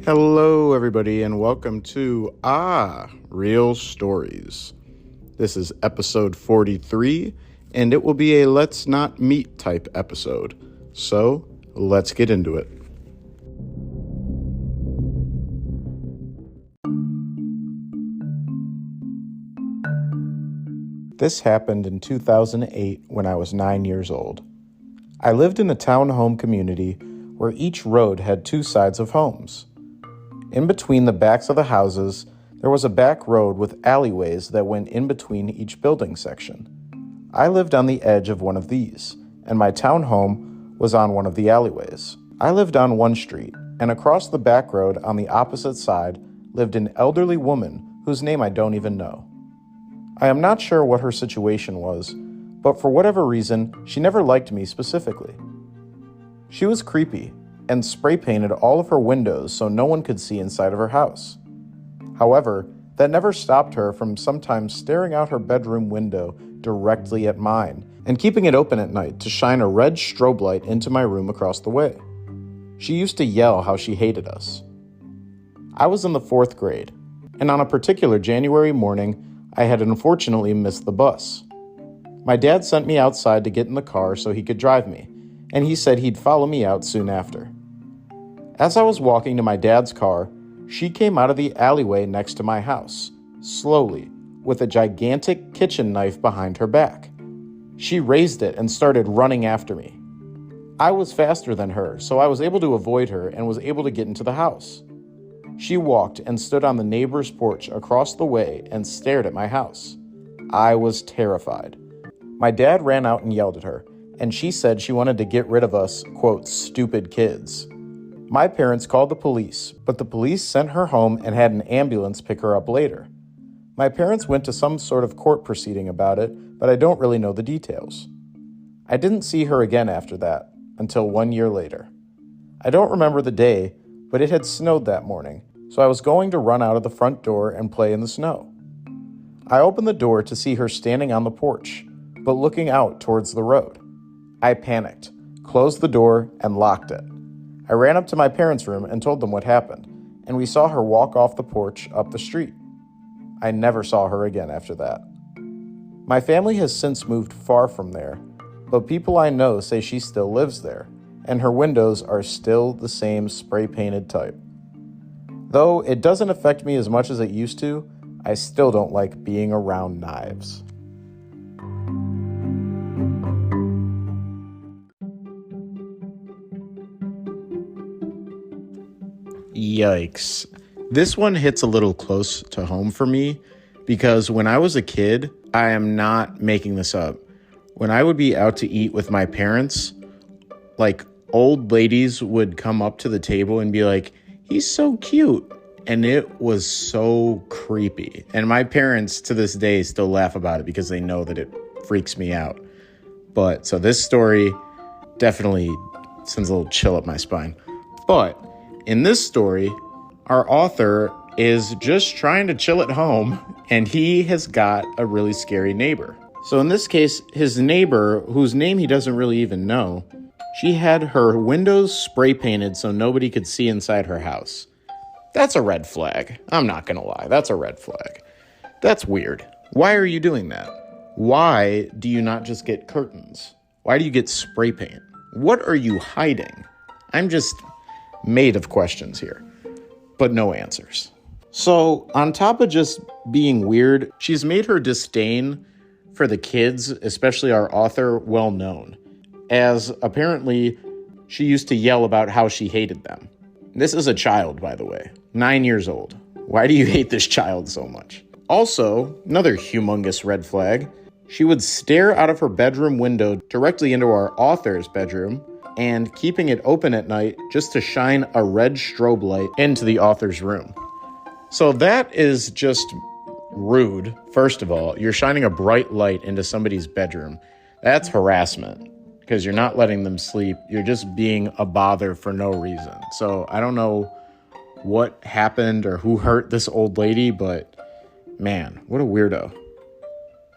Hello, everybody, and welcome to Real Stories. This is episode 43, and it will be a let's not meet type episode. So, let's get into it. This happened in 2008 when I was 9 years old. I lived in a townhome community where each road had two sides of homes. In between the backs of the houses, there was a back road with alleyways that went in between each building section. I lived on the edge of one of these, and my townhome was on one of the alleyways. I lived on one street, and across the back road on the opposite side lived an elderly woman whose name I don't even know. I am not sure what her situation was, but for whatever reason, she never liked me specifically. She was creepy and spray painted all of her windows so no one could see inside of her house. However, that never stopped her from sometimes staring out her bedroom window directly at mine and keeping it open at night to shine a red strobe light into my room across the way. She used to yell how she hated us. I was in the 4th grade, and on a particular January morning, I had unfortunately missed the bus. My dad sent me outside to get in the car so he could drive me, and he said he'd follow me out soon after. As I was walking to my dad's car, she came out of the alleyway next to my house, slowly, with a gigantic kitchen knife behind her back. She raised it and started running after me. I was faster than her, so I was able to avoid her and was able to get into the house. She walked and stood on the neighbor's porch across the way and stared at my house. I was terrified. My dad ran out and yelled at her, and she said she wanted to get rid of us, quote, stupid kids. My parents called the police, but the police sent her home and had an ambulance pick her up later. My parents went to some sort of court proceeding about it, but I don't really know the details. I didn't see her again after that, until 1 year later. I don't remember the day, but it had snowed that morning, so I was going to run out of the front door and play in the snow. I opened the door to see her standing on the porch, but looking out towards the road. I panicked, closed the door, and locked it. I ran up to my parents' room and told them what happened, and we saw her walk off the porch up the street. I never saw her again after that. My family has since moved far from there, but people I know say she still lives there, and her windows are still the same spray-painted type. Though it doesn't affect me as much as it used to, I still don't like being around knives. Yikes. This one hits a little close to home for me because when I was a kid, I am not making this up. When I would be out to eat with my parents, like old ladies would come up to the table and be like, "He's so cute." And it was so creepy. And my parents to this day still laugh about it because they know that it freaks me out. But so this story definitely sends a little chill up my spine. But in this story, our author is just trying to chill at home, and he has got a really scary neighbor. So in this case, his neighbor, whose name he doesn't really even know, she had her windows spray painted so nobody could see inside her house. That's a red flag. I'm not gonna lie, that's a red flag. That's weird. Why are you doing that? Why do you not just get curtains? Why do you get spray paint? What are you hiding? I'm just made of questions here, but no answers. So on top of just being weird, she's made her disdain for the kids, especially our author, well known, as apparently she used to yell about how she hated them. This is a child, by the way, 9 years old. Why do you hate this child so much? Also, another humongous red flag, she would stare out of her bedroom window directly into our author's bedroom and keeping it open at night just to shine a red strobe light into the author's room. So that is just rude. First of all, you're shining a bright light into somebody's bedroom. That's harassment because you're not letting them sleep. You're just being a bother for no reason. So I don't know what happened or who hurt this old lady, but man, what a weirdo.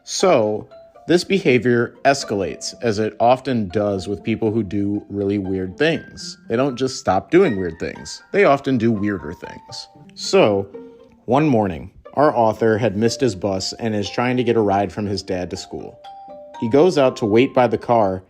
So This behavior escalates, as it often does with people who do really weird things. They don't just stop doing weird things. They often do weirder things. So, one morning, our author had missed his bus and is trying to get a ride from his dad to school. He goes out to wait by the car,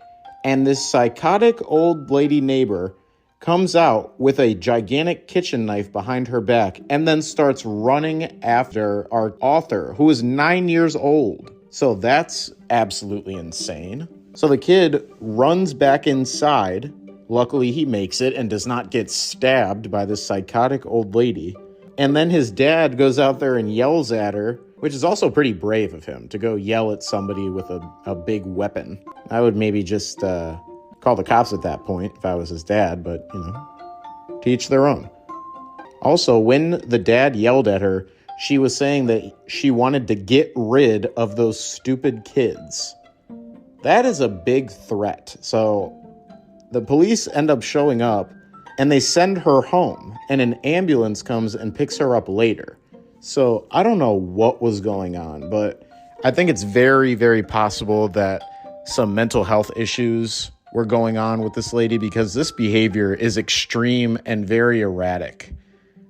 and this psychotic old lady neighbor comes out with a gigantic kitchen knife behind her back and then starts running after our author, who is 9 years old. So that's absolutely insane. So the kid runs back inside. Luckily, he makes it and does not get stabbed by this psychotic old lady. And then his dad goes out there and yells at her, which is also pretty brave of him to go yell at somebody with a big weapon. I would maybe just call the cops at that point if I was his dad, but, to each their own. Also, when the dad yelled at her, she was saying that she wanted to get rid of those stupid kids. That is a big threat. So the police end up showing up and they send her home, and an ambulance comes and picks her up later. So I don't know what was going on, but I think it's very, very possible that some mental health issues were going on with this lady, because this behavior is extreme and very erratic.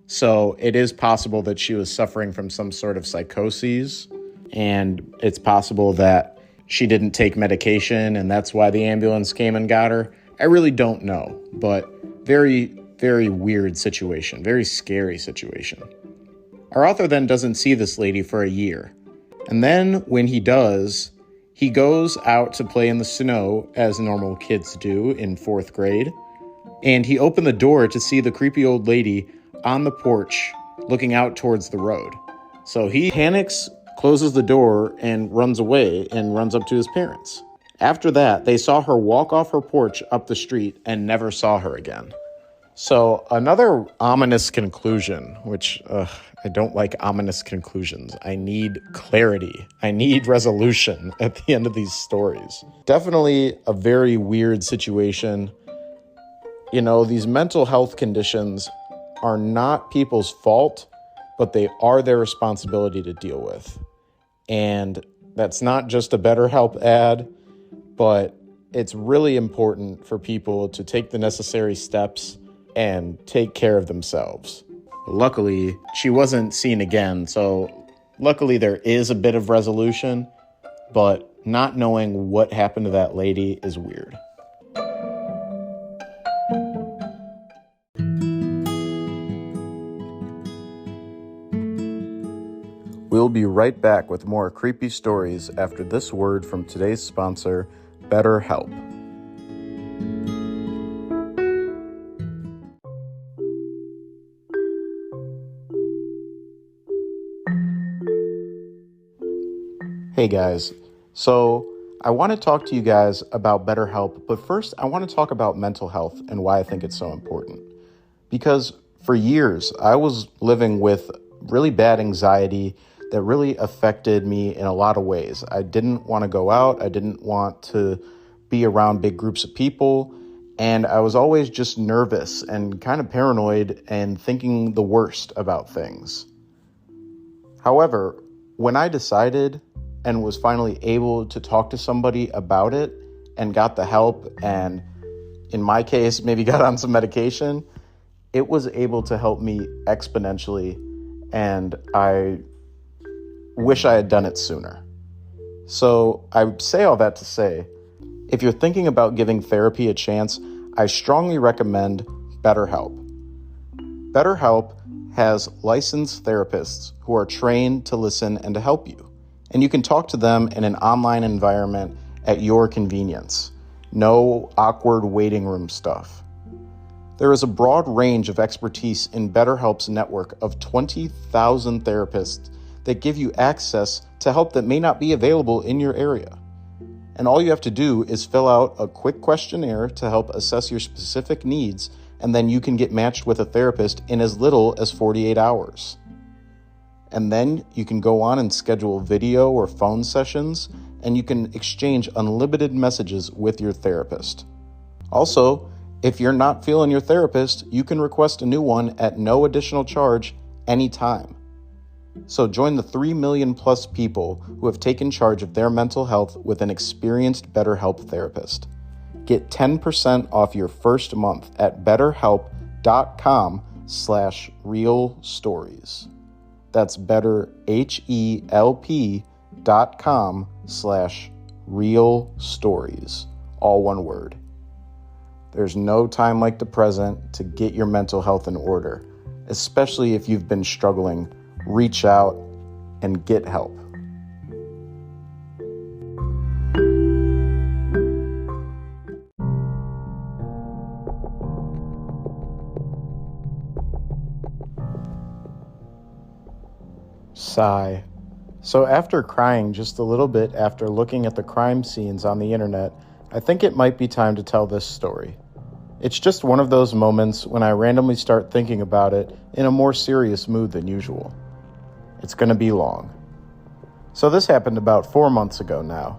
So it is possible that she was suffering from some sort of psychoses, and it's possible that she didn't take medication and that's why the ambulance came and got her. I really don't know, but very, very weird situation, very scary situation. Our author then doesn't see this lady for a year. And then when he does, he goes out to play in the snow as normal kids do in 4th grade. And he opened the door to see the creepy old lady on the porch looking out towards the road. So he panics, closes the door, and runs away and runs up to his parents. After that, they saw her walk off her porch up the street and never saw her again. So another ominous conclusion, which I don't like ominous conclusions. I need clarity. I need resolution at the end of these stories. Definitely a very weird situation. These mental health conditions are not people's fault, but they are their responsibility to deal with. And that's not just a BetterHelp ad, but it's really important for people to take the necessary steps and take care of themselves. Luckily, she wasn't seen again, so luckily there is a bit of resolution, but not knowing what happened to that lady is weird. We'll be right back with more creepy stories after this word from today's sponsor, BetterHelp. Hey guys, so I want to talk to you guys about BetterHelp, but first I want to talk about mental health and why I think it's so important. Because for years, I was living with really bad anxiety that really affected me in a lot of ways. I didn't want to go out. I didn't want to be around big groups of people. And I was always just nervous and kind of paranoid and thinking the worst about things. However, when I decided and was finally able to talk to somebody about it and got the help, and in my case, maybe got on some medication, it was able to help me exponentially. And I wish I had done it sooner. So I would say all that to say, if you're thinking about giving therapy a chance, I strongly recommend BetterHelp. BetterHelp has licensed therapists who are trained to listen and to help you. And you can talk to them in an online environment at your convenience. No awkward waiting room stuff. There is a broad range of expertise in BetterHelp's network of 20,000 therapists that give you access to help that may not be available in your area. And all you have to do is fill out a quick questionnaire to help assess your specific needs, and then you can get matched with a therapist in as little as 48 hours. And then you can go on and schedule video or phone sessions, and you can exchange unlimited messages with your therapist. Also, if you're not feeling your therapist, you can request a new one at no additional charge anytime. So join the 3 million plus people who have taken charge of their mental health with an experienced BetterHelp therapist. Get 10% off your first month at betterhelp.com/realstories. That's betterhelp.com/realstories. All one word. There's no time like the present to get your mental health in order, especially if you've been struggling. Reach out and get help. Sigh. So after crying just a little bit after looking at the crime scenes on the internet, I think it might be time to tell this story. It's just one of those moments when I randomly start thinking about it in a more serious mood than usual. It's going to be long. So this happened about 4 months ago now.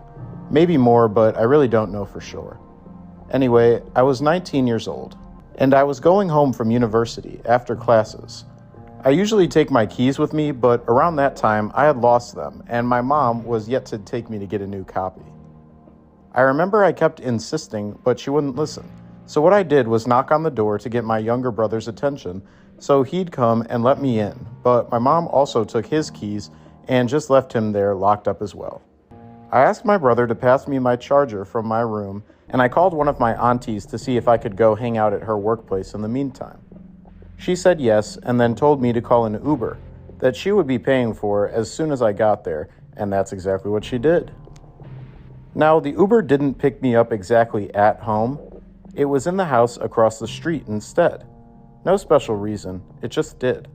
Maybe more, but I really don't know for sure. Anyway, I was 19 years old, and I was going home from university after classes. I usually take my keys with me, but around that time I had lost them, and my mom was yet to take me to get a new copy. I remember I kept insisting, but she wouldn't listen. So what I did was knock on the door to get my younger brother's attention, so he'd come and let me in, but my mom also took his keys and just left him there locked up as well. I asked my brother to pass me my charger from my room, and I called one of my aunties to see if I could go hang out at her workplace in the meantime. She said yes, and then told me to call an Uber that she would be paying for as soon as I got there, and that's exactly what she did. Now, the Uber didn't pick me up exactly at home. It was in the house across the street instead. No special reason, it just did.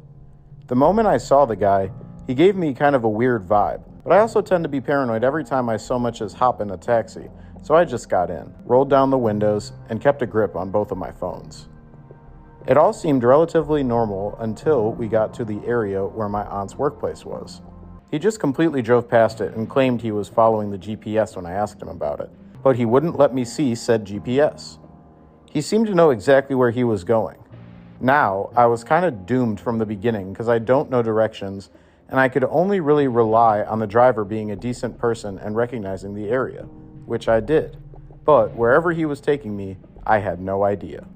The moment I saw the guy, he gave me kind of a weird vibe, but I also tend to be paranoid every time I so much as hop in a taxi, so I just got in, rolled down the windows, and kept a grip on both of my phones. It all seemed relatively normal until we got to the area where my aunt's workplace was. He just completely drove past it and claimed he was following the GPS when I asked him about it, but he wouldn't let me see said GPS. He seemed to know exactly where he was going. Now, I was kind of doomed from the beginning because I don't know directions, and I could only really rely on the driver being a decent person and recognizing the area, which I did. But wherever he was taking me, I had no idea.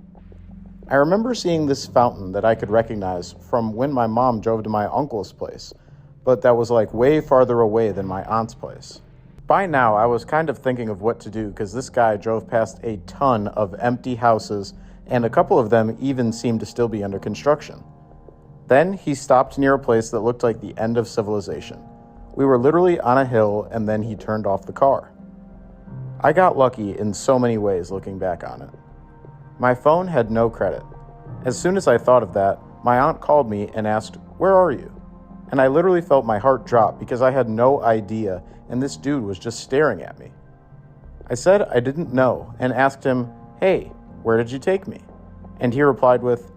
I remember seeing this fountain that I could recognize from when my mom drove to my uncle's place, but that was like way farther away than my aunt's place. By now, I was kind of thinking of what to do because this guy drove past a ton of empty houses, and a couple of them even seemed to still be under construction. Then he stopped near a place that looked like the end of civilization. We were literally on a hill, and then he turned off the car. I got lucky in so many ways looking back on it. My phone had no credit. As soon as I thought of that, my aunt called me and asked, "Where are you?" And I literally felt my heart drop because I had no idea, and this dude was just staring at me. I said I didn't know and asked him, "Hey, where did you take me?" And he replied with,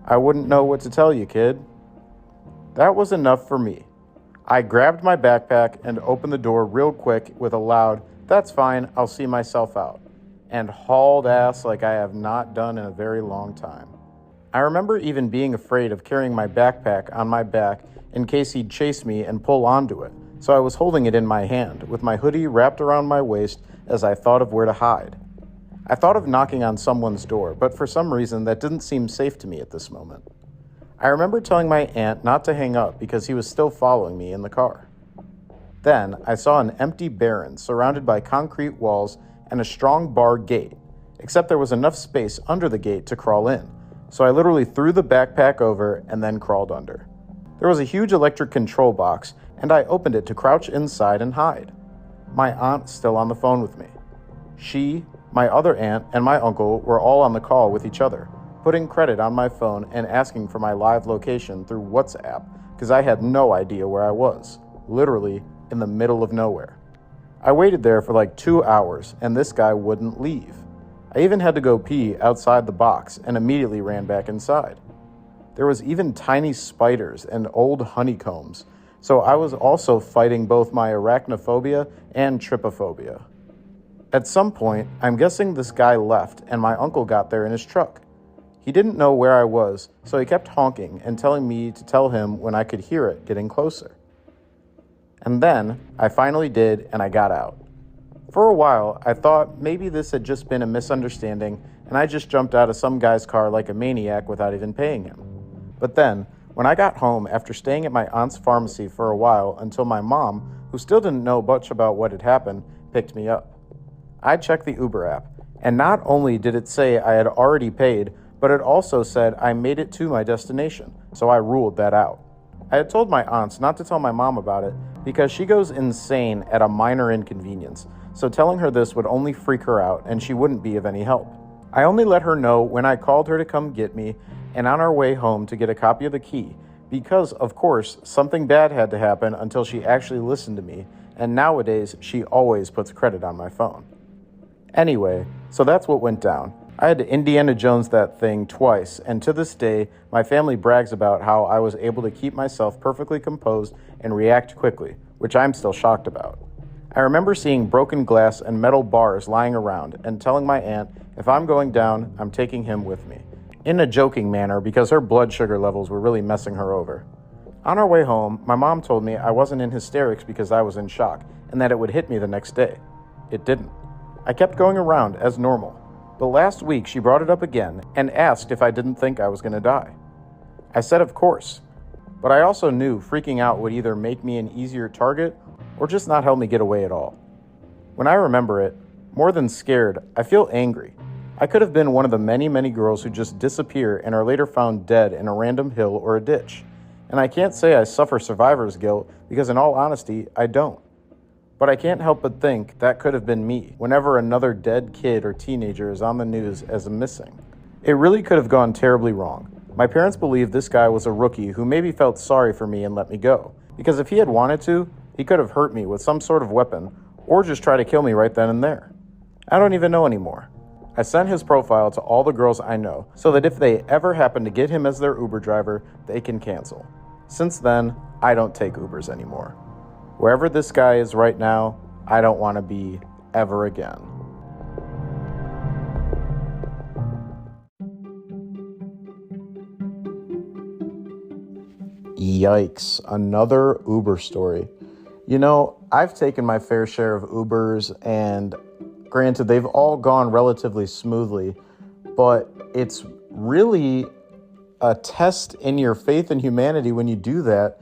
"I wouldn't know what to tell you, kid." That was enough for me. I grabbed my backpack and opened the door real quick with a loud, "That's fine, I'll see myself out," and hauled ass like I have not done in a very long time. I remember even being afraid of carrying my backpack on my back in case he'd chase me and pull onto it, so I was holding it in my hand with my hoodie wrapped around my waist as I thought of where to hide. I thought of knocking on someone's door, but for some reason that didn't seem safe to me at this moment. I remember telling my aunt not to hang up because he was still following me in the car. Then I saw an empty barren surrounded by concrete walls and a strong bar gate, except there was enough space under the gate to crawl in, so I literally threw the backpack over and then crawled under. There was a huge electric control box, and I opened it to crouch inside and hide. My aunt's still on the phone with me. She, my other aunt, and my uncle were all on the call with each other, putting credit on my phone and asking for my live location through WhatsApp because I had no idea where I was, literally in the middle of nowhere. I waited there for like 2 hours, and this guy wouldn't leave. I even had to go pee outside the box and immediately ran back inside. There was even tiny spiders and old honeycombs, so I was also fighting both my arachnophobia and trypophobia. At some point, I'm guessing this guy left and my uncle got there in his truck. He didn't know where I was, so he kept honking and telling me to tell him when I could hear it getting closer. And then I finally did, and I got out. For a while, I thought maybe this had just been a misunderstanding and I just jumped out of some guy's car like a maniac without even paying him. But then, when I got home after staying at my aunt's pharmacy for a while until my mom, who still didn't know much about what had happened, picked me up, I checked the Uber app, and not only did it say I had already paid, but it also said I made it to my destination, so I ruled that out. I had told my aunts not to tell my mom about it because she goes insane at a minor inconvenience, so telling her this would only freak her out and she wouldn't be of any help. I only let her know when I called her to come get me and on our way home to get a copy of the key because, of course, something bad had to happen until she actually listened to me, and nowadays she always puts credit on my phone. Anyway, so that's what went down. I had to Indiana Jones that thing twice, and to this day, my family brags about how I was able to keep myself perfectly composed and react quickly, which I'm still shocked about. I remember seeing broken glass and metal bars lying around and telling my aunt, if I'm going down, I'm taking him with me, in a joking manner because her blood sugar levels were really messing her over. On our way home, my mom told me I wasn't in hysterics because I was in shock and that it would hit me the next day. It didn't. I kept going around as normal. But last week, she brought it up again and asked if I didn't think I was going to die. I said of course, but I also knew freaking out would either make me an easier target or just not help me get away at all. When I remember it, more than scared, I feel angry. I could have been one of the many, many girls who just disappear and are later found dead in a random hill or a ditch. And I can't say I suffer survivor's guilt because in all honesty, I don't. But I can't help but think that could have been me whenever another dead kid or teenager is on the news as a missing. It really could have gone terribly wrong. My parents believe this guy was a rookie who maybe felt sorry for me and let me go. Because if he had wanted to, he could have hurt me with some sort of weapon or just try to kill me right then and there. I don't even know anymore. I sent his profile to all the girls I know so that if they ever happen to get him as their Uber driver, they can cancel. Since then, I don't take Ubers anymore. Wherever this guy is right now, I don't want to be ever again. Yikes, another Uber story. You know, I've taken my fair share of Ubers, and granted, they've all gone relatively smoothly, but it's really a test in your faith in humanity when you do that.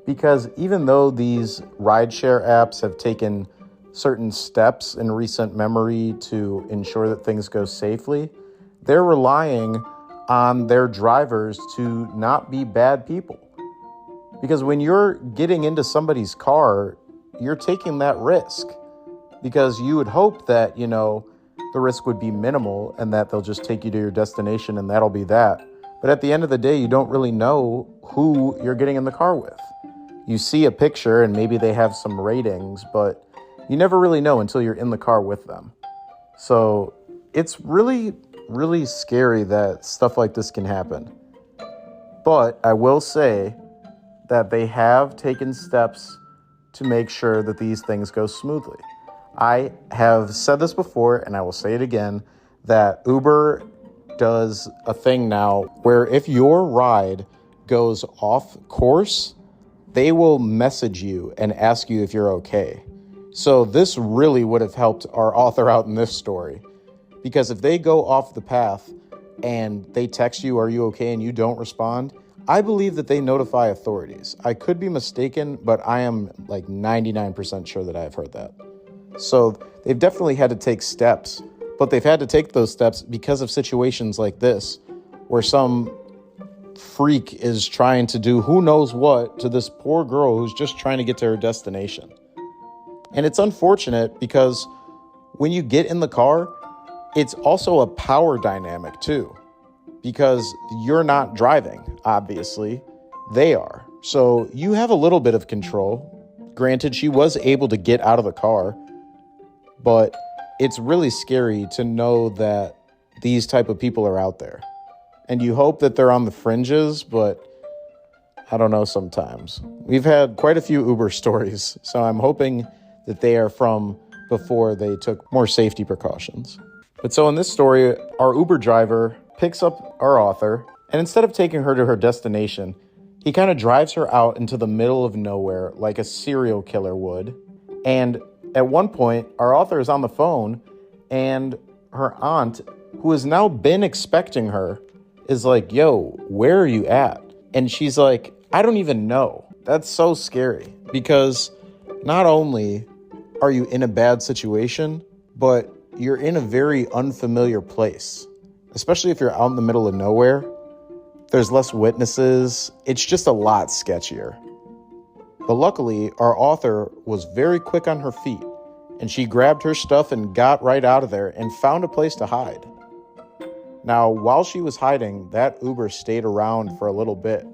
Because even though these rideshare apps have taken certain steps in recent memory to ensure that things go safely, they're relying on their drivers to not be bad people. Because when you're getting into somebody's car, you're taking that risk. Because you would hope that, the risk would be minimal and that they'll just take you to your destination and that'll be that. But at the end of the day, you don't really know who you're getting in the car with. You see a picture and maybe they have some ratings, but you never really know until you're in the car with them. So it's really, really scary that stuff like this can happen. But I will say that they have taken steps to make sure that these things go smoothly. I have said this before, and I will say it again, that Uber does a thing now where if your ride goes off course, they will message you and ask you if you're okay. So this really would have helped our author out in this story. Because if they go off the path and they text you, are you okay, and you don't respond, I believe that they notify authorities. I could be mistaken, but I am like 99% sure that I've heard that. So they've definitely had to take steps, but they've had to take those steps because of situations like this, where some freak is trying to do who knows what to this poor girl who's just trying to get to her destination. And it's unfortunate because when you get in the car, it's also a power dynamic too, because you're not driving, obviously, they are. So you have a little bit of control. Granted, she was able to get out of the car, but it's really scary to know that these type of people are out there. And you hope that they're on the fringes, but I don't know sometimes. We've had quite a few Uber stories, so I'm hoping that they are from before they took more safety precautions. But so in this story, our Uber driver picks up our author, and instead of taking her to her destination, he kind of drives her out into the middle of nowhere like a serial killer would. And at one point, our author is on the phone, and her aunt, who has now been expecting her, is like, yo, where are you at? And she's like, I don't even know. That's so scary, because not only are you in a bad situation, but you're in a very unfamiliar place, especially if you're out in the middle of nowhere. There's less witnesses. It's just a lot sketchier. But luckily, our author was very quick on her feet, and she grabbed her stuff and got right out of there and found a place to hide. Now, while she was hiding, that Uber stayed around for a little bit.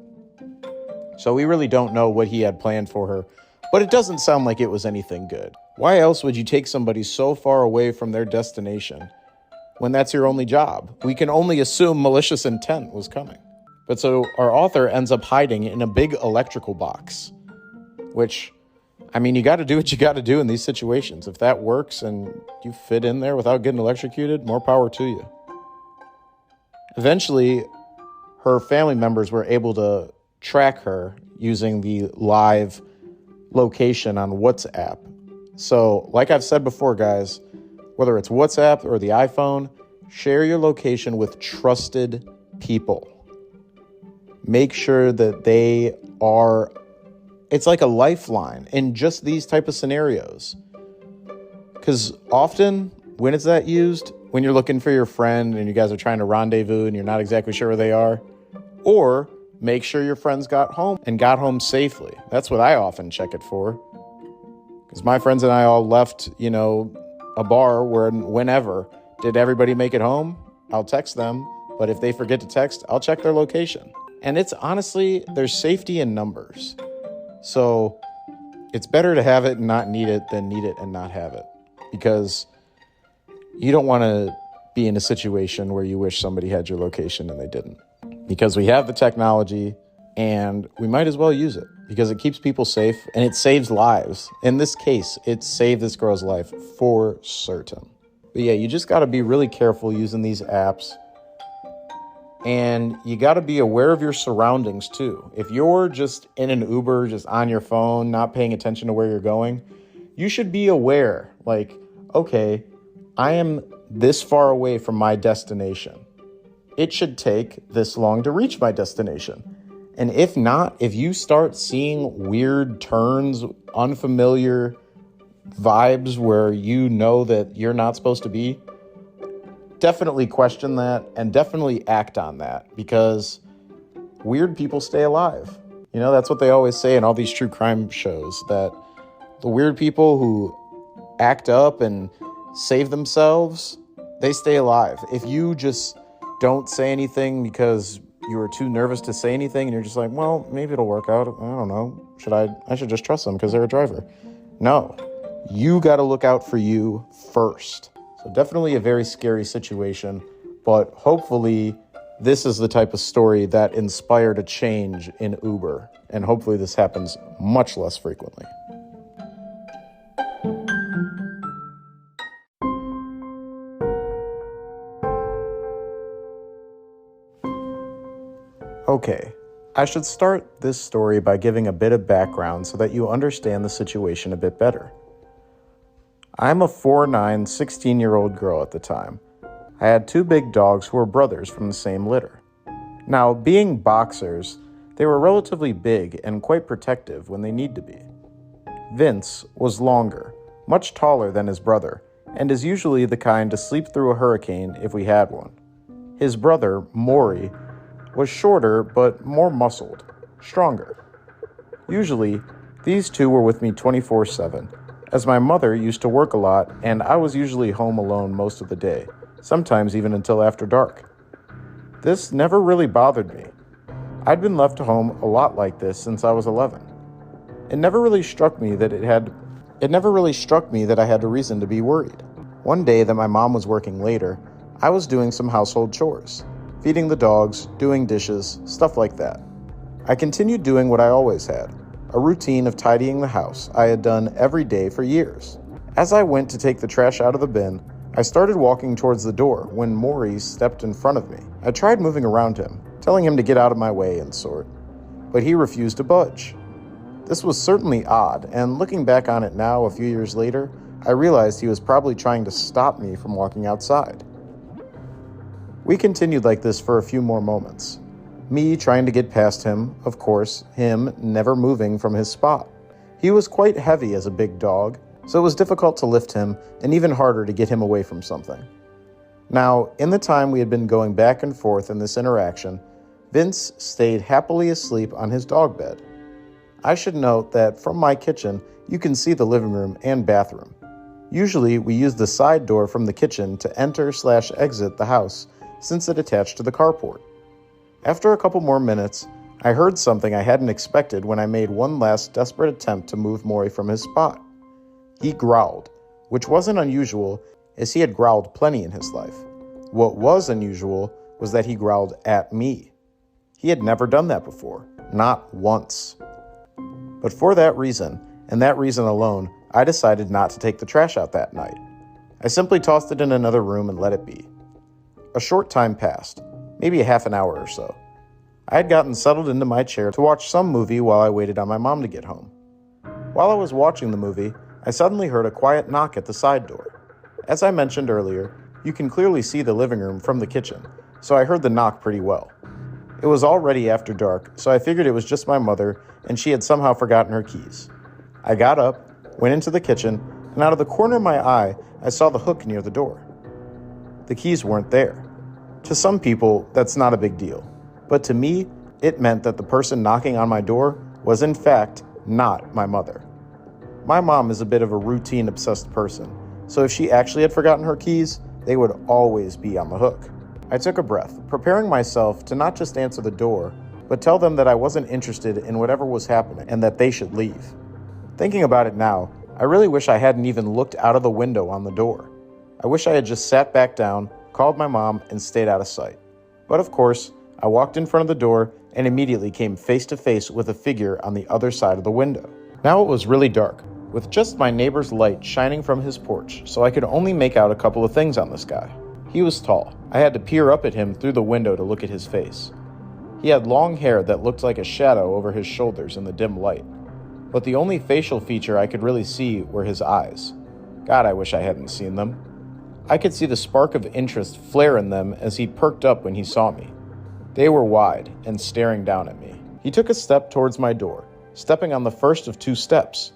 So we really don't know what he had planned for her, but it doesn't sound like it was anything good. Why else would you take somebody so far away from their destination when that's your only job? We can only assume malicious intent was coming. But so our author ends up hiding in a big electrical box, which, I mean, you got to do what you got to do in these situations. If that works and you fit in there without getting electrocuted, more power to you. Eventually, her family members were able to track her using the live location on WhatsApp. So, like I've said before, guys, whether it's WhatsApp or the iPhone, share your location with trusted people. Make sure that they are, it's like a lifeline in just these type of scenarios. Because often, when is that used? When you're looking for your friend and you guys are trying to rendezvous and you're not exactly sure where they are. Or make sure your friends got home and got home safely. That's what I often check it for. Because my friends and I all left, a bar whenever. Did everybody make it home? I'll text them. But if they forget to text, I'll check their location. And it's honestly, there's safety in numbers. So it's better to have it and not need it than need it and not have it. Because you don't want to be in a situation where you wish somebody had your location and they didn't. Because we have the technology and we might as well use it because it keeps people safe and it saves lives. In this case, it saved this girl's life for certain. But yeah, you just got to be really careful using these apps. And you got to be aware of your surroundings too. If you're just in an Uber, just on your phone, not paying attention to where you're going, you should be aware. Like, okay, I am this far away from my destination. It should take this long to reach my destination. And if not, if you start seeing weird turns, unfamiliar vibes where you know that you're not supposed to be, definitely question that and definitely act on that, because weird people stay alive. That's what they always say in all these true crime shows, that the weird people who act up and save themselves, they stay alive. If you just don't say anything because you were too nervous to say anything and you're just like, well, maybe it'll work out. I don't know. I should just trust them because they're a driver. No, you got to look out for you first. So definitely a very scary situation, but hopefully this is the type of story that inspired a change in Uber. And hopefully this happens much less frequently. Okay, I should start this story by giving a bit of background so that you understand the situation a bit better. I'm a 4'9", 16-year-old girl at the time. I had two big dogs who were brothers from the same litter. Now, being boxers, they were relatively big and quite protective when they need to be. Vince was longer, much taller than his brother, and is usually the kind to sleep through a hurricane if we had one. His brother, Maury, was shorter but more muscled, stronger. Usually, these two were with me 24/7, as my mother used to work a lot and I was usually home alone most of the day, sometimes even until after dark. This never really bothered me. I'd been left home a lot like this since I was 11. It never really struck me that I had a reason to be worried. One day that my mom was working later, I was doing some household chores. Feeding the dogs, doing dishes, stuff like that. I continued doing what I always had, a routine of tidying the house I had done every day for years. As I went to take the trash out of the bin, I started walking towards the door when Maury stepped in front of me. I tried moving around him, telling him to get out of my way and sort, but he refused to budge. This was certainly odd, and looking back on it now a few years later, I realized he was probably trying to stop me from walking outside. We continued like this for a few more moments. Me trying to get past him, of course, him never moving from his spot. He was quite heavy as a big dog, so it was difficult to lift him and even harder to get him away from something. Now, in the time we had been going back and forth in this interaction, Vince stayed happily asleep on his dog bed. I should note that from my kitchen, you can see the living room and bathroom. Usually, we use the side door from the kitchen to enter/exit the house since it attached to the carport. After a couple more minutes, I heard something I hadn't expected when I made one last desperate attempt to move Maury from his spot. He growled, which wasn't unusual as he had growled plenty in his life. What was unusual was that he growled at me. He had never done that before, not once. But for that reason, and that reason alone, I decided not to take the trash out that night. I simply tossed it in another room and let it be. A short time passed, maybe a half an hour or so. I had gotten settled into my chair to watch some movie while I waited on my mom to get home. While I was watching the movie, I suddenly heard a quiet knock at the side door. As I mentioned earlier, you can clearly see the living room from the kitchen, so I heard the knock pretty well. It was already after dark, so I figured it was just my mother and she had somehow forgotten her keys. I got up, went into the kitchen, and out of the corner of my eye, I saw the hook near the door. The keys weren't there. To some people, that's not a big deal, but to me, it meant that the person knocking on my door was in fact not my mother. My mom is a bit of a routine-obsessed person, so if she actually had forgotten her keys, they would always be on the hook. I took a breath, preparing myself to not just answer the door, but tell them that I wasn't interested in whatever was happening and that they should leave. Thinking about it now, I really wish I hadn't even looked out of the window on the door. I wish I had just sat back down, called my mom, and stayed out of sight. But of course, I walked in front of the door and immediately came face to face with a figure on the other side of the window. Now it was really dark, with just my neighbor's light shining from his porch, so I could only make out a couple of things on this guy. He was tall. I had to peer up at him through the window to look at his face. He had long hair that looked like a shadow over his shoulders in the dim light, but the only facial feature I could really see were his eyes. God, I wish I hadn't seen them. I could see the spark of interest flare in them as he perked up when he saw me. They were wide and staring down at me. He took a step towards my door, stepping on the first of 2 steps.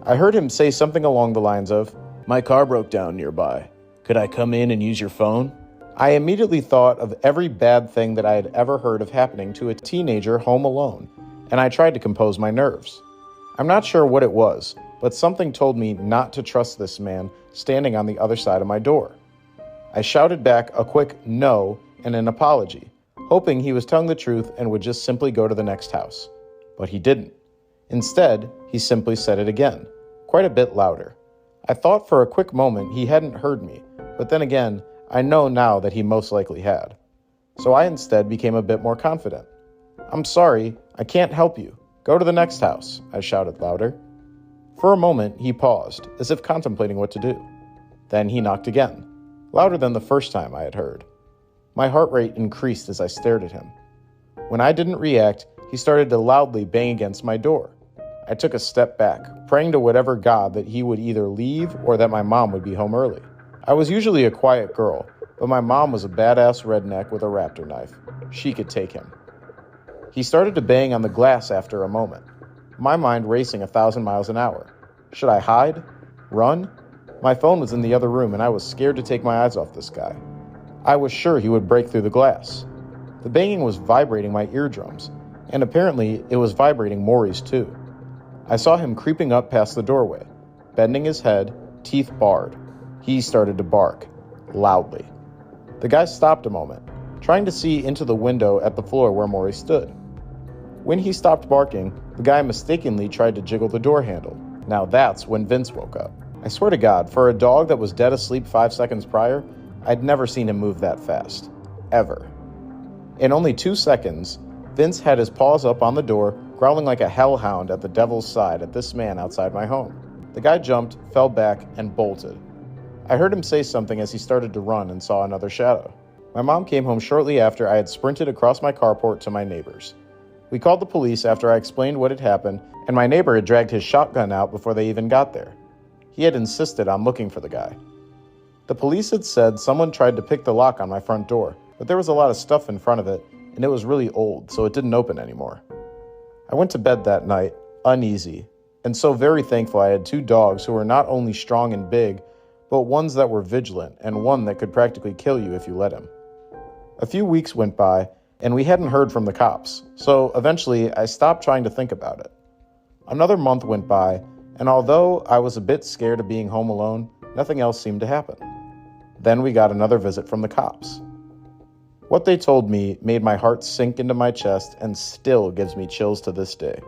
I heard him say something along the lines of, "My car broke down nearby. Could I come in and use your phone?" I immediately thought of every bad thing that I had ever heard of happening to a teenager home alone, and I tried to compose my nerves. I'm not sure what it was, but something told me not to trust this man standing on the other side of my door. I shouted back a quick no and an apology, hoping he was telling the truth and would just simply go to the next house. But he didn't. Instead, he simply said it again, quite a bit louder. I thought for a quick moment he hadn't heard me, but then again, I know now that he most likely had. So I instead became a bit more confident. "I'm sorry, I can't help you. Go to the next house," I shouted louder. For a moment, he paused, as if contemplating what to do. Then he knocked again, louder than the first time I had heard. My heart rate increased as I stared at him. When I didn't react, he started to loudly bang against my door. I took a step back, praying to whatever god that he would either leave or that my mom would be home early. I was usually a quiet girl, but my mom was a badass redneck with a raptor knife. She could take him. He started to bang on the glass after a moment, my mind racing 1,000 miles an hour. Should I hide? Run? My phone was in the other room and I was scared to take my eyes off this guy. I was sure he would break through the glass. The banging was vibrating my eardrums, and apparently it was vibrating Maury's too. I saw him creeping up past the doorway, bending his head, teeth bared. He started to bark, loudly. The guy stopped a moment, trying to see into the window at the floor where Maury stood. When he stopped barking, the guy mistakenly tried to jiggle the door handle. Now that's when Vince woke up. I swear to God, for a dog that was dead asleep 5 seconds prior, I'd never seen him move that fast. Ever. In only 2 seconds, Vince had his paws up on the door, growling like a hellhound at the devil's side at this man outside my home. The guy jumped, fell back, and bolted. I heard him say something as he started to run and saw another shadow. My mom came home shortly after I had sprinted across my carport to my neighbor's. We called the police after I explained what had happened, and my neighbor had dragged his shotgun out before they even got there. He had insisted on looking for the guy. The police had said someone tried to pick the lock on my front door, but there was a lot of stuff in front of it, and it was really old, so it didn't open anymore. I went to bed that night, uneasy, and so very thankful I had 2 dogs who were not only strong and big, but ones that were vigilant, and one that could practically kill you if you let him. A few weeks went by, and we hadn't heard from the cops, so eventually I stopped trying to think about it. Another month went by, and although I was a bit scared of being home alone, nothing else seemed to happen. Then we got another visit from the cops. What they told me made my heart sink into my chest and still gives me chills to this day.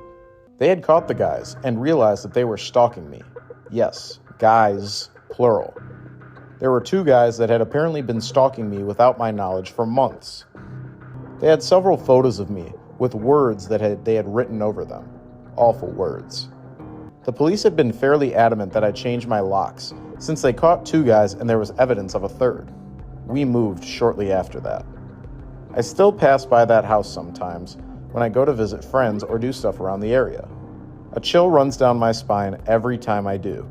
They had caught the guys and realized that they were stalking me. Yes, guys, plural. There were 2 guys that had apparently been stalking me without my knowledge for months. They had several photos of me with words that they had written over them. Awful words. The police had been fairly adamant that I change my locks, since they caught 2 guys and there was evidence of a third. We moved shortly after that. I still pass by that house sometimes when I go to visit friends or do stuff around the area. A chill runs down my spine every time I do.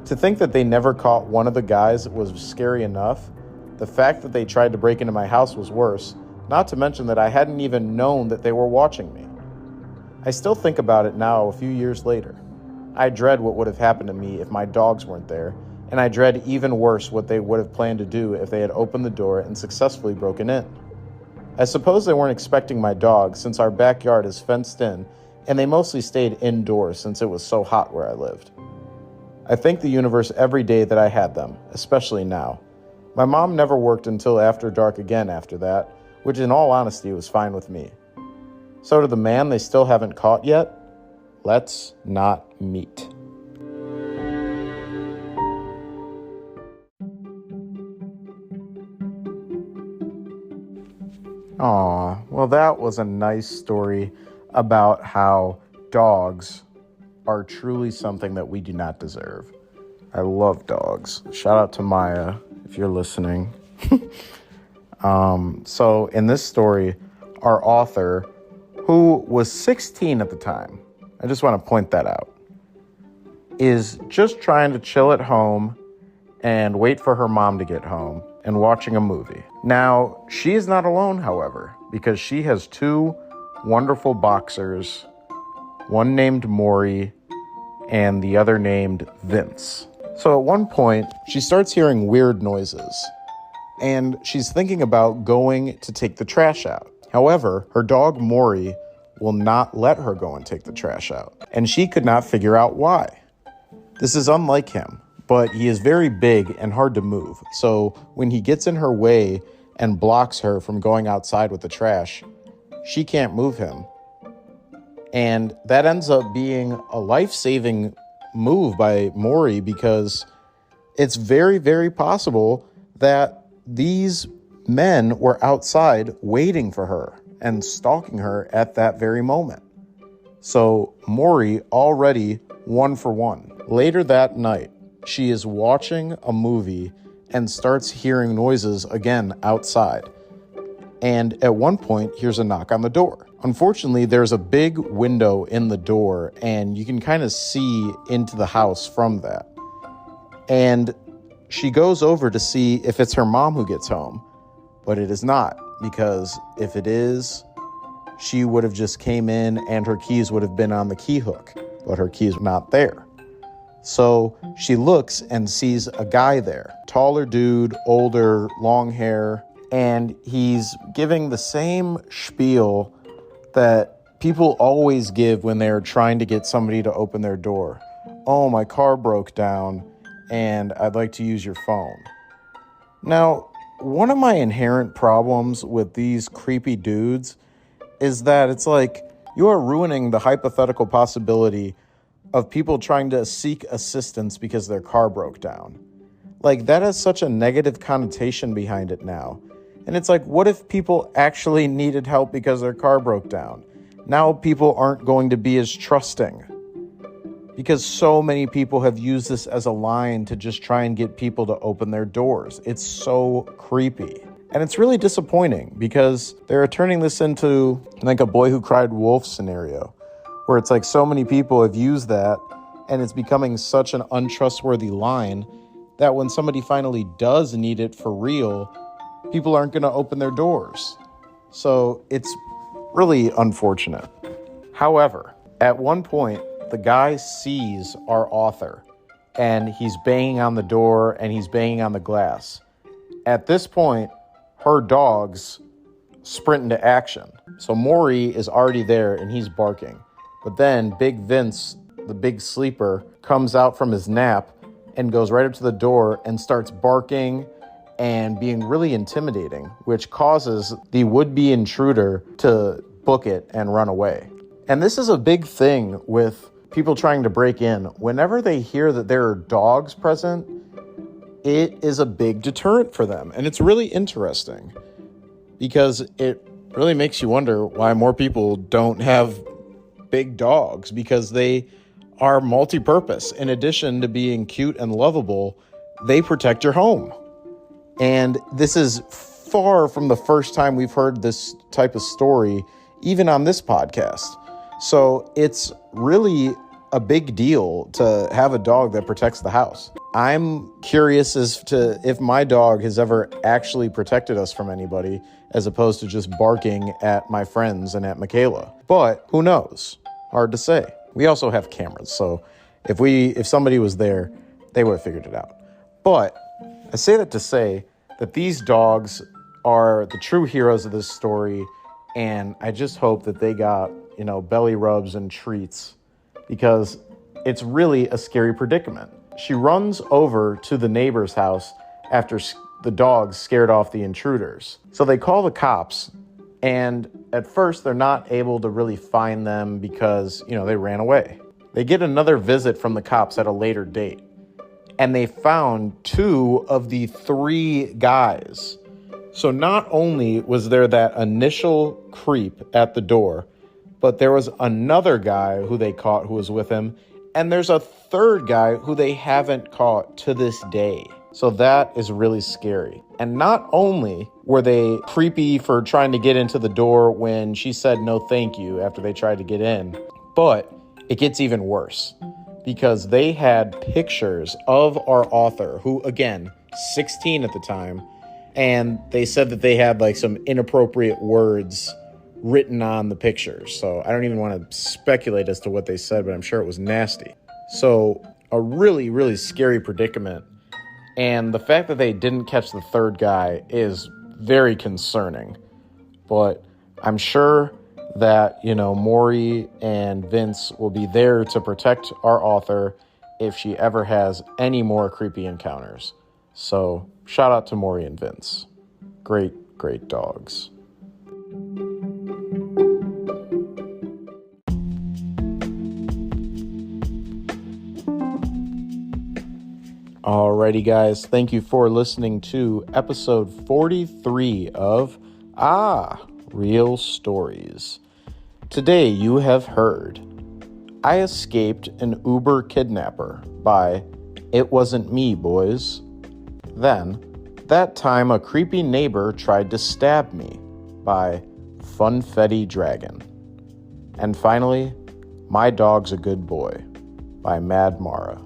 To think that they never caught one of the guys was scary enough. The fact that they tried to break into my house was worse, not to mention that I hadn't even known that they were watching me. I still think about it now a few years later. I dread what would have happened to me if my dogs weren't there, and I dread even worse what they would have planned to do if they had opened the door and successfully broken in. I suppose they weren't expecting my dogs since our backyard is fenced in, and they mostly stayed indoors since it was so hot where I lived. I thank the universe every day that I had them, especially now. My mom never worked until after dark again after that, which in all honesty was fine with me. So to the man they still haven't caught yet, let's not meet. Aw, well that was a nice story about how dogs are truly something that we do not deserve. I love dogs. Shout out to Maya if you're listening. So in this story, our author, who was 16 at the time, I just want to point that out, is just trying to chill at home and wait for her mom to get home and watching a movie. Now, she is not alone, however, because she has 2 wonderful boxers, one named Maury and the other named Vince. So at one point, she starts hearing weird noises, and she's thinking about going to take the trash out. However, her dog Maury will not let her go and take the trash out, and she could not figure out why. This is unlike him, but he is very big and hard to move, so when he gets in her way and blocks her from going outside with the trash, she can't move him. And that ends up being a life-saving move by Maury because it's very, very possible that these men were outside waiting for her and stalking her at that very moment. So Maury already 1 for 1. Later that night, she is watching a movie and starts hearing noises again outside. And at one point, hears a knock on the door. Unfortunately, there's a big window in the door, and you can kind of see into the house from that. And she goes over to see if it's her mom who gets home, but it is not, because if it is, she would have just came in and her keys would have been on the key hook, but her keys were not there. So she looks and sees a guy there, taller dude, older, long hair, and he's giving the same spiel that people always give when they're trying to get somebody to open their door. Oh, my car broke down and I'd like to use your phone. Now, one of my inherent problems with these creepy dudes is that it's like you are ruining the hypothetical possibility of people trying to seek assistance because their car broke down. Like, that has such a negative connotation behind it now. And it's like, what if people actually needed help because their car broke down? Now people aren't going to be as trusting because so many people have used this as a line to just try and get people to open their doors. It's so creepy. And it's really disappointing because they're turning this into like a boy who cried wolf scenario, where it's like so many people have used that and it's becoming such an untrustworthy line that when somebody finally does need it for real, people aren't going to open their doors. So it's really unfortunate. However, at one point, the guy sees our author and he's banging on the door and he's banging on the glass. At this point, her dogs sprint into action. So Maury is already there and he's barking. But then Big Vince, the big sleeper, comes out from his nap and goes right up to the door and starts barking and being really intimidating, which causes the would-be intruder to book it and run away. And this is a big thing with people trying to break in. Whenever they hear that there are dogs present, it is a big deterrent for them. And it's really interesting because it really makes you wonder why more people don't have big dogs, because they are multi-purpose. In addition to being cute and lovable, they protect your home. And this is far from the first time we've heard this type of story, even on this podcast. So it's really a big deal to have a dog that protects the house. I'm curious as to if my dog has ever actually protected us from anybody, as opposed to just barking at my friends and at Michaela. But who knows? Hard to say. We also have cameras, so if somebody was there, they would have figured it out. But I say that to say that these dogs are the true heroes of this story, and I just hope that they got, belly rubs and treats, because it's really a scary predicament. She runs over to the neighbor's house after the dogs scared off the intruders. So they call the cops, and at first they're not able to really find them because, they ran away. They get another visit from the cops at a later date, and they found 2 of the 3 guys. So not only was there that initial creep at the door, but there was another guy who they caught who was with him, and there's a 3rd guy who they haven't caught to this day. So that is really scary. And not only were they creepy for trying to get into the door when she said no thank you after they tried to get in, but it gets even worse because they had pictures of our author, who, again, 16 at the time, and they said that they had some inappropriate words written on the pictures. So I don't even want to speculate as to what they said, but I'm sure it was nasty. So a really, really scary predicament. And the fact that they didn't catch the 3rd guy is very concerning. But I'm sure that, Maury and Vince will be there to protect our author if she ever has any more creepy encounters. So shout out to Maury and Vince. Great, great dogs. Alrighty, guys. Thank you for listening to episode 43 of Real Stories. Today you have heard I Escaped an Uber Kidnapper by It Wasn't Me, Boys. Then, That Time a Creepy Neighbor Tried to Stab Me by Funfetti Dragon. And finally, My Dog's a Good Boy by Mad Mara.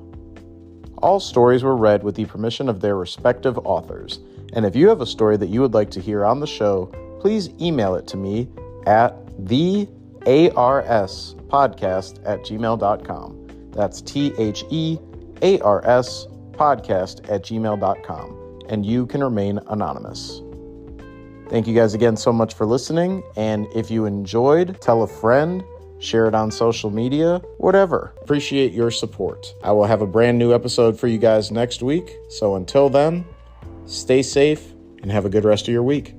All stories were read with the permission of their respective authors. And if you have a story that you would like to hear on the show, please email it to me at thearspodcast@gmail.com. That's thearspodcast@gmail.com. And you can remain anonymous. Thank you guys again so much for listening. And if you enjoyed, tell a friend, share it on social media, whatever. Appreciate your support. I will have a brand new episode for you guys next week. So until then, stay safe and have a good rest of your week.